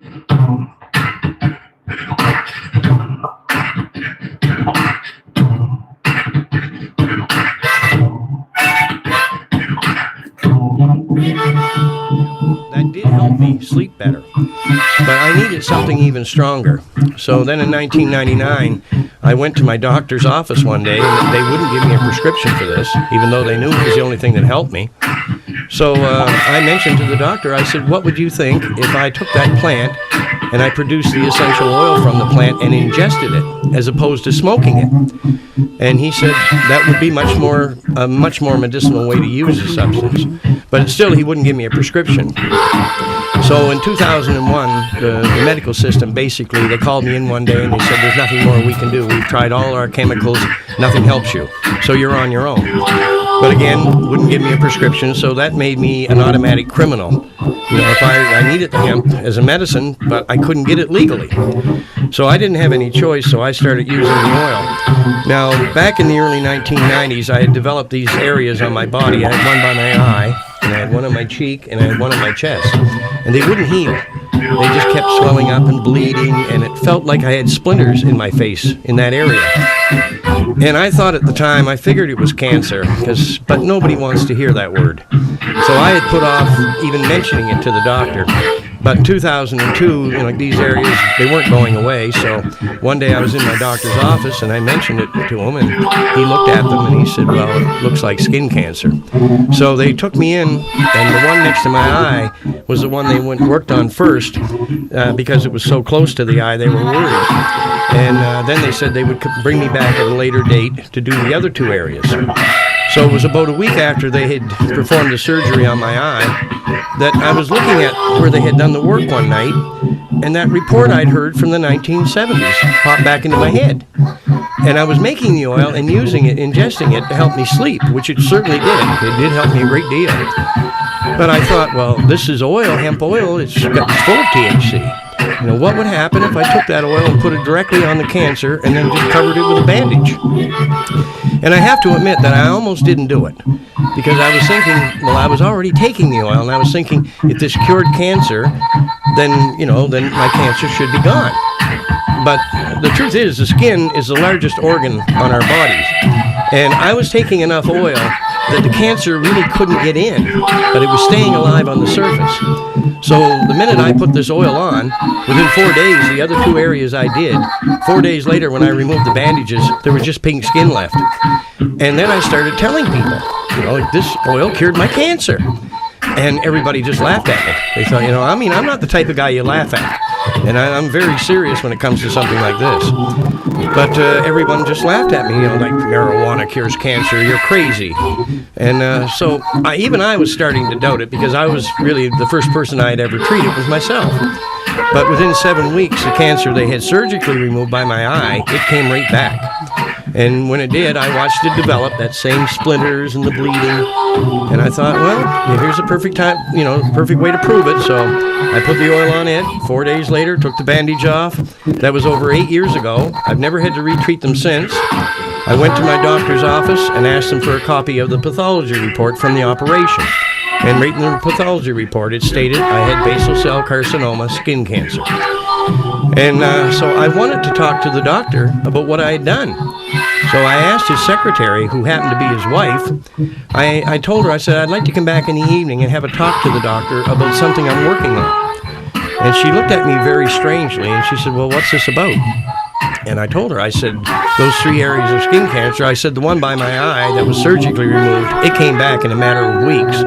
That did help me sleep better, but I needed something even stronger. So then in 1999, I went to my doctor's office one day, and they wouldn't give me a prescription for this, even though they knew it was the only thing that helped me. So I mentioned to the doctor, I said, what would you think if I took that plant and I produced the essential oil from the plant and ingested it, as opposed to smoking it? And he said that would be a much more medicinal way to use the substance. But still, he wouldn't give me a prescription. So in 2001, the medical system, basically, they called me in one day and they said, there's nothing more we can do. We've tried all our chemicals, nothing helps you. So you're on your own. But again, wouldn't give me a prescription, so that made me an automatic criminal. You know, if I needed hemp as a medicine, but I couldn't get it legally. So I didn't have any choice, so I started using the oil. Now, back in the early 1990s, I had developed these areas on my body. I had one by my eye, and I had one on my cheek, and I had one on my chest. And they wouldn't heal. They just kept swelling up and bleeding, and it felt like I had splinters in my face in that area. And I thought at the time, I figured it was cancer, but nobody wants to hear that word. So I had put off even mentioning it to the doctor. But in 2002, these areas, they weren't going away. So one day I was in my doctor's office and I mentioned it to him, and he looked at them and he said, well, it looks like skin cancer. So they took me in, and the one next to my eye was the one they worked on first because it was so close to the eye, they were worried. And then they said they would bring me back at a later date to do the other two areas. So it was about a week after they had performed the surgery on my eye that I was looking at where they had done the work one night, and that report I'd heard from the 1970s popped back into my head. And I was making the oil and using it, ingesting it to help me sleep, which it certainly did. It did help me a great deal. But I thought, well, this is oil, hemp oil, it's full of THC. What would happen if I took that oil and put it directly on the cancer and then just covered it with a bandage? And I have to admit that I almost didn't do it, because I was thinking, well, I was already taking the oil, and I was thinking, if this cured cancer, then my cancer should be gone. But the truth is, the skin is the largest organ on our bodies, and I was taking enough oil that the cancer really couldn't get in, but it was staying alive on the surface. So the minute I put this oil on, within 4 days, the other two areas I did, 4 days later when I removed the bandages, there was just pink skin left. And then I started telling people, this oil cured my cancer. And everybody just laughed at me. They thought, I'm not the type of guy you laugh at. And I'm very serious when it comes to something like this. But everyone just laughed at me, like marijuana cures cancer, you're crazy. And so I was starting to doubt it, because I was really the first person I had ever treated was myself. But within 7 weeks, the cancer they had surgically removed by my eye, it came right back. And when it did, I watched it develop, that same splinters and the bleeding. And I thought, well, here's a perfect time, perfect way to prove it. So I put the oil on it. 4 days later, took the bandage off. That was over 8 years ago. I've never had to retreat them since. I went to my doctor's office and asked them for a copy of the pathology report from the operation. And right in the pathology report, it stated I had basal cell carcinoma, skin cancer. And so I wanted to talk to the doctor about what I had done. So I asked his secretary, who happened to be his wife, I told her, I said, I'd like to come back in the evening and have a talk to the doctor about something I'm working on. And she looked at me very strangely, and she said, well, what's this about? And I told her, I said, those 3 areas of skin cancer, I said, the one by my eye that was surgically removed, it came back in a matter of weeks.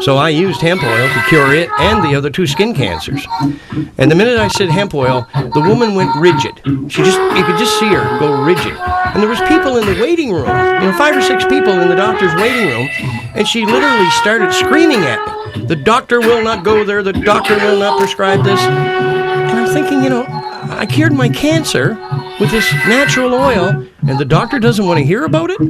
So I used hemp oil to cure it and the other 2 skin cancers. And the minute I said hemp oil, the woman went rigid. You could just see her go rigid. And there was people in the waiting room, 5 or 6 people in the doctor's waiting room, and she literally started screaming at me. The doctor will not go there. The doctor will not prescribe this. And I'm thinking, I cured my cancer with this natural oil, and the doctor doesn't want to hear about it?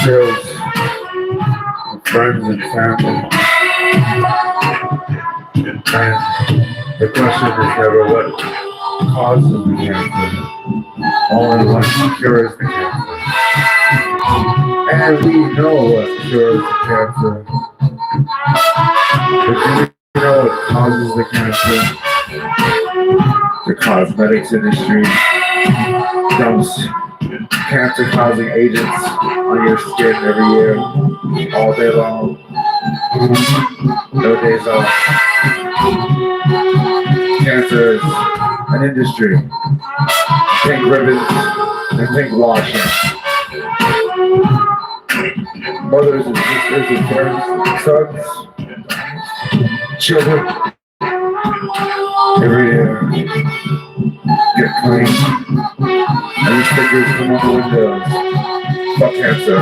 Kills friends and family. And the question is never what causes the cancer, only what cures the cancer. And we know what cures the cancer. But do we know what causes the cancer? The cosmetics industry dumps cancer-causing agents on your skin every year, all day long. No days off. Cancer is an industry. Pink ribbons and pink washing. Mothers and sisters and parents, sons, children, every year get clean. And the stickers come on the windows. Fuck cancer.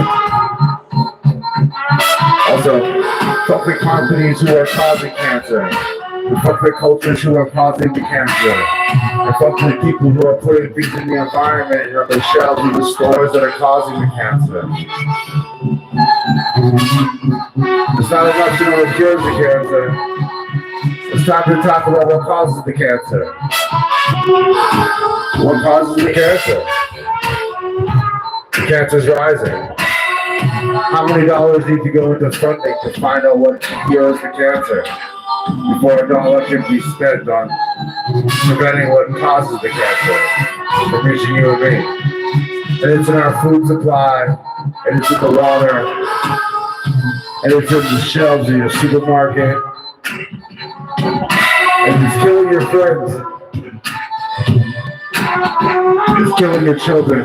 Also, fuck the companies who are causing cancer. And fuck the cultures who are causing the cancer. And fuck the people who are putting things in the environment and on the shelves of the stores that are causing the cancer. It's not enough to know what cures the cancer. It's time to talk about what causes the cancer. What causes the cancer? The cancer's rising. How many dollars need to go into funding to find out what cures the cancer before a dollar can be spent on preventing what causes the cancer from reaching you and me? And it's in our food supply, and it's in the water, and it's in the shelves in your supermarket, and it's killing your friends. It's killing your children.